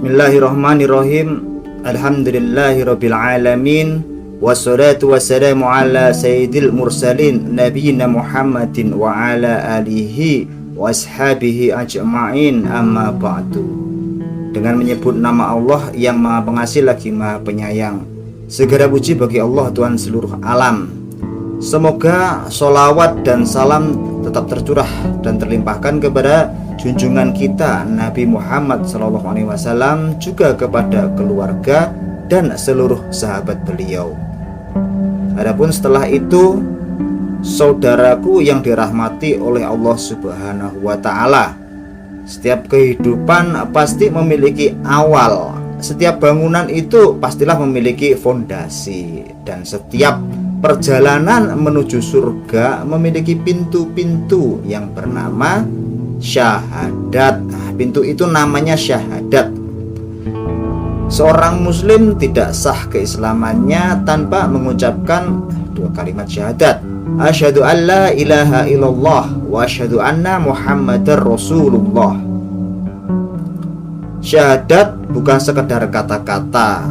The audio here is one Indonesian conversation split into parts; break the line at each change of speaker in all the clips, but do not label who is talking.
Bismillahirrahmanirrahim. Alhamdulillahirabbil alamin. Wassalatu wassalamu ala sayyidil mursalin nabiyina Muhammadin wa ala alihi wa ashabihi ajma'in, amma ba'du. Dengan menyebut nama Allah yang Maha Pengasih lagi Maha Penyayang, segala puji bagi Allah Tuhan seluruh alam. Semoga sholawat dan salam tetap tercurah dan terlimpahkan kepada junjungan kita Nabi Muhammad SAW, juga kepada keluarga dan seluruh sahabat beliau. Adapun setelah itu, saudaraku yang dirahmati oleh Allah Subhanahu wa Ta'ala, setiap kehidupan pasti memiliki awal. Setiap bangunan itu pastilah memiliki fondasi, dan setiap perjalanan menuju surga memiliki pintu-pintu yang bernama syahadat. Pintu itu namanya syahadat. Seorang muslim tidak sah keislamannya tanpa mengucapkan dua kalimat syahadat. Asyhadu an la ilaha illallah wa asyhadu anna Muhammadar Rasulullah. Syahadat bukan sekedar kata-kata,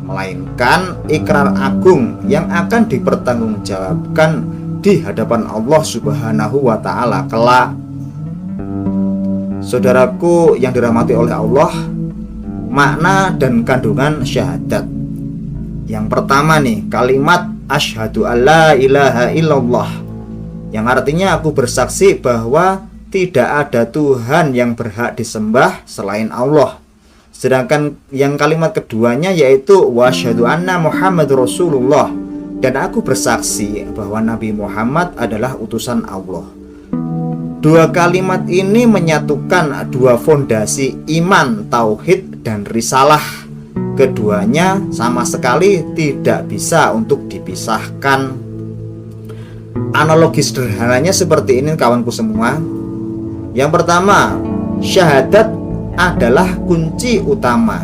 melainkan ikrar agung yang akan dipertanggungjawabkan di hadapan Allah Subhanahu wa Ta'ala kelak. Saudaraku yang dirahmati oleh Allah, makna dan kandungan syahadat. Yang pertama nih, kalimat asyhadu alla ilaha illallah, yang artinya aku bersaksi bahwa tidak ada Tuhan yang berhak disembah selain Allah. Sedangkan yang kalimat keduanya yaitu wa asyhadu anna Muhammadur Rasulullah, dan aku bersaksi bahwa Nabi Muhammad adalah utusan Allah. Dua kalimat ini menyatukan dua fondasi iman, tauhid, dan risalah. Keduanya sama sekali tidak bisa untuk dipisahkan. Analogi sederhananya seperti ini kawanku semua. Yang pertama, syahadat adalah kunci utama.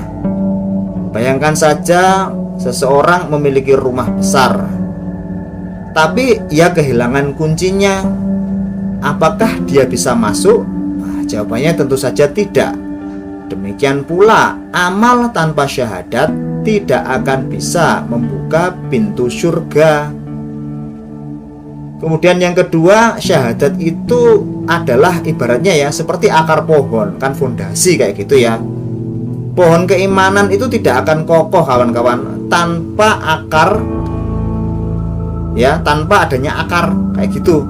Bayangkan saja seseorang memiliki rumah besar, tapi ia kehilangan kuncinya. Apakah dia bisa masuk? Nah, jawabannya tentu saja tidak. Demikian pula amal tanpa syahadat tidak akan bisa membuka pintu surga. Kemudian yang kedua, syahadat itu adalah ibaratnya ya seperti akar pohon, kan fondasi kayak gitu ya. Pohon keimanan itu tidak akan kokoh kawan-kawan tanpa akar, ya, tanpa adanya akar kayak gitu.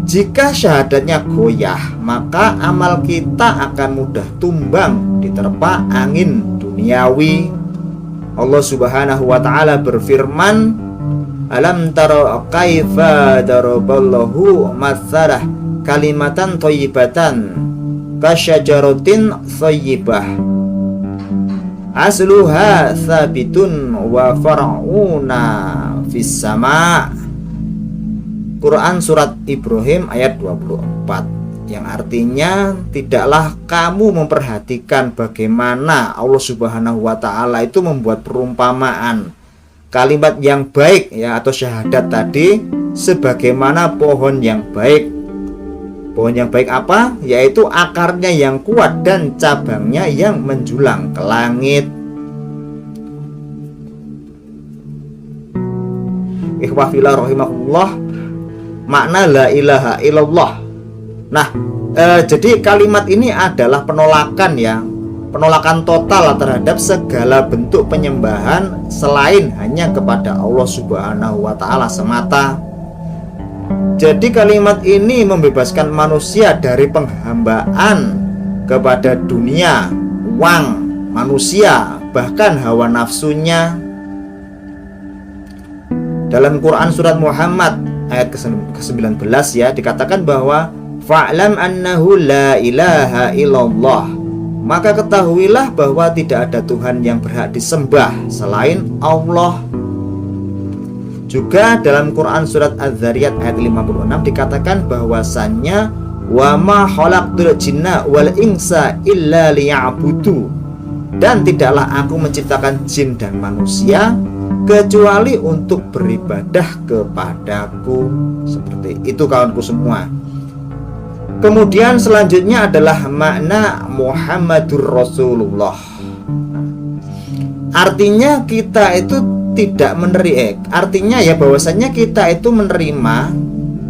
Jika syahadatnya goyah, maka amal kita akan mudah tumbang diterpa angin duniawi. Allah Subhanahu wa Ta'ala berfirman, alam tara kaifa daraballahu matsalah kalimatan thayyibatan kasyajaratin thayyibah asluha tsabitun wa far'una fis sama'. Quran surat Ibrahim ayat 24, yang artinya tidaklah kamu memperhatikan bagaimana Allah Subhanahu wa Ta'ala itu membuat perumpamaan kalimat yang baik ya, atau syahadat tadi sebagaimana pohon yang baik. Pohon yang baik apa? Yaitu akarnya yang kuat dan cabangnya yang menjulang ke langit. Ikhwah fillah rahimahullah, makna la ilaha illallah. Nah, jadi kalimat ini adalah penolakan ya, penolakan total terhadap segala bentuk penyembahan selain hanya kepada Allah Subhanahu wa Ta'ala semata. Jadi kalimat ini membebaskan manusia dari penghambaan kepada dunia, uang, manusia, bahkan hawa nafsunya. Dalam Quran surat Muhammad ayat ke-19 ya, dikatakan bahwa fa'lam annahu la ilaha illallah, maka ketahuilah bahwa tidak ada Tuhan yang berhak disembah selain Allah. Juga dalam Quran surat Az-Zariyat ayat 56 dikatakan bahwasannya wa ma khalaqtul jinna wal insa illa liya'budu, dan tidaklah aku menciptakan jin dan manusia kecuali untuk beribadah kepadaku. Seperti itu kawanku semua. Kemudian selanjutnya adalah makna Muhammadur Rasulullah. Artinya kita itu tidak menerima, artinya ya bahwasanya kita itu menerima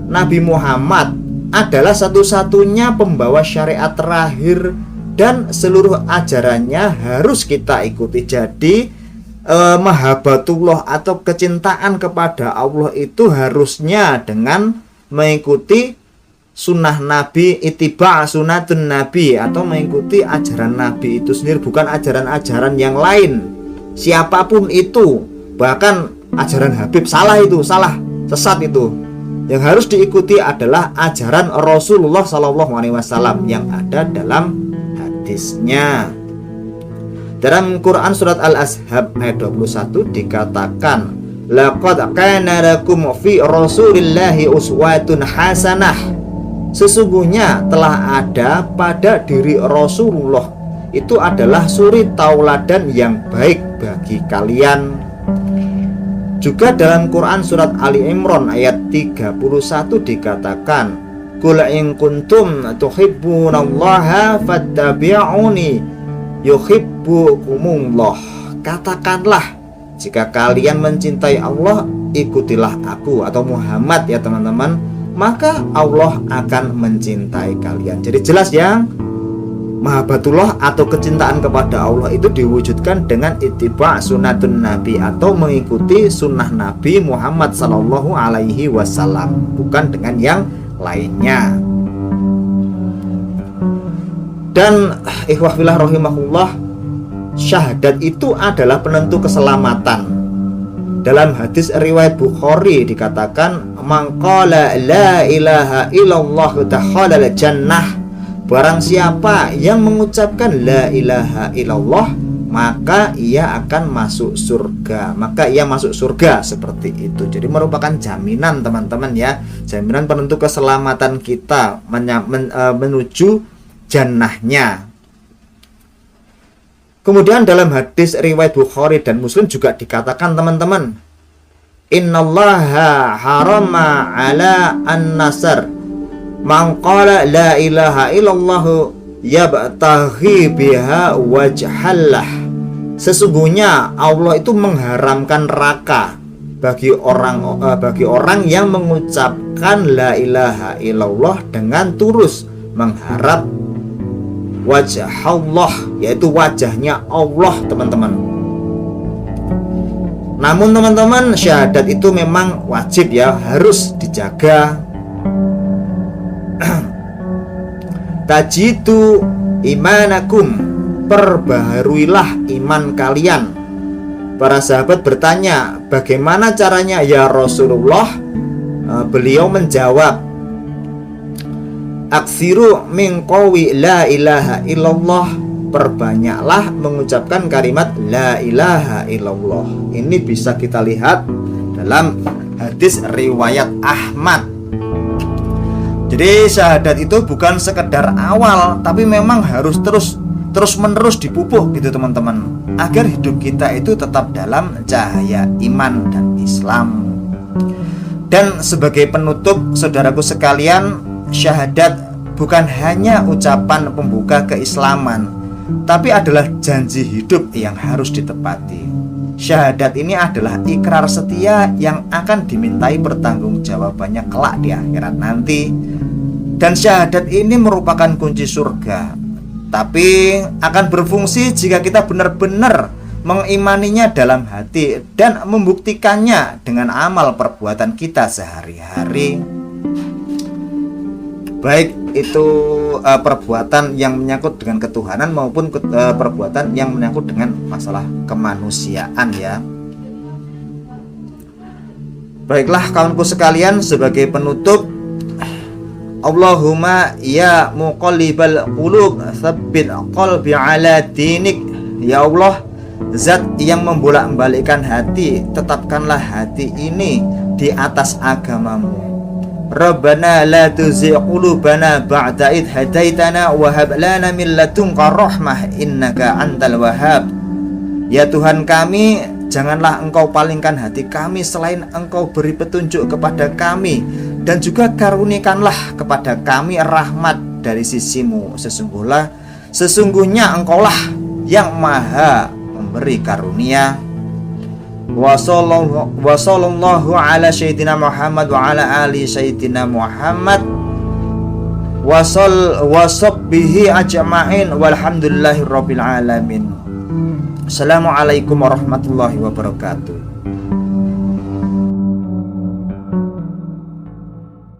Nabi Muhammad adalah satu-satunya pembawa syariat terakhir dan seluruh ajarannya harus kita ikuti. Jadi mahabbatullah atau kecintaan kepada Allah itu harusnya dengan mengikuti sunnah Nabi, ittiba' sunatun Nabi, atau mengikuti ajaran Nabi itu sendiri, bukan ajaran-ajaran yang lain siapapun itu. Bahkan ajaran Habib salah, itu salah, sesat itu. Yang harus diikuti adalah ajaran Rasulullah SAW yang ada dalam hadisnya. Dalam Quran surat Al-Ahzab ayat 21 dikatakan, laqad kana lakum fi rasulillahi uswatun hasanah. Sesungguhnya telah ada pada diri Rasulullah itu adalah suri tauladan yang baik bagi kalian. Juga dalam Quran surat Ali Imran ayat 31 dikatakan, qul in kuntum tuhibbunallaha fattabi'uni yuhibbukumullah. Katakanlah, jika kalian mencintai Allah, ikutilah aku atau Muhammad ya teman-teman, maka Allah akan mencintai kalian. Jadi jelas ya, mahabbatullah atau kecintaan kepada Allah itu diwujudkan dengan ittiba' sunatun Nabi atau mengikuti sunnah Nabi Muhammad SAW, bukan dengan yang lainnya. Dan ikhwah fillah rahimahullah, syahadat itu adalah penentu keselamatan. Dalam hadis riwayat Bukhari dikatakan, man qala la ilaha illallah dakhala jannah. Barang siapa yang mengucapkan la ilaha illallah, maka ia akan masuk surga. Maka ia masuk surga, seperti itu. Jadi merupakan jaminan teman-teman ya, jaminan penentu keselamatan kita menuju jannahnya. Kemudian dalam hadis riwayat Bukhari dan Muslim juga dikatakan teman-teman, innallaha harama ala an-nasr man qala la ilaha illallah yabtaghi biha wajhallah. Sesungguhnya Allah itu mengharamkan neraka bagi orang yang mengucapkan la ilaha illallah dengan tulus mengharap wajah Allah, yaitu wajahnya Allah teman-teman. Namun teman-teman, syahadat itu memang wajib ya, harus dijaga. Tajidu imanakum, perbaharuilah iman kalian. Para sahabat bertanya, bagaimana caranya ya Rasulullah? Beliau menjawab, aksiru min qawi la ilaha illallah, perbanyaklah mengucapkan kalimat la ilaha illallah. Ini bisa kita lihat dalam hadis riwayat Ahmad. Jadi syahadat itu bukan sekedar awal, tapi memang harus terus menerus dipupuk gitu teman-teman, agar hidup kita itu tetap dalam cahaya iman dan Islam. Dan sebagai penutup, saudaraku sekalian, syahadat bukan hanya ucapan pembuka keislaman, tapi adalah janji hidup yang harus ditepati. Syahadat ini adalah ikrar setia yang akan dimintai pertanggungjawabannya kelak di akhirat nanti. Dan syahadat ini merupakan kunci surga, tapi akan berfungsi jika kita benar-benar mengimaninya dalam hati dan membuktikannya dengan amal perbuatan kita sehari-hari, baik itu perbuatan yang menyangkut dengan ketuhanan maupun perbuatan yang menyangkut dengan masalah kemanusiaan ya. Baiklah kawanku sekalian, sebagai penutup, Allahumma ya muqallibal qulub tsabbit qalbi ala dinik. Ya Allah, zat yang membolak-balikkan hati, tetapkanlah hati ini di atas agamamu. Rabbana la tuzigh qulubana ba'da id hadaitana wa hab lana min ladunka rahmah innaka antal wahhab. Ya Tuhan kami, janganlah Engkau palingkan hati kami selain Engkau beri petunjuk kepada kami, dan juga karunikanlah kepada kami rahmat dari sisimu. Sesungguhnya engkaulah yang maha memberi karunia. Wa sallallahu ala sayyidina Muhammad wa ala ali sayyidina Muhammad wa sahbihi ajma'in walhamdulillahi rabbil alamin. Assalamualaikum warahmatullahi wabarakatuh.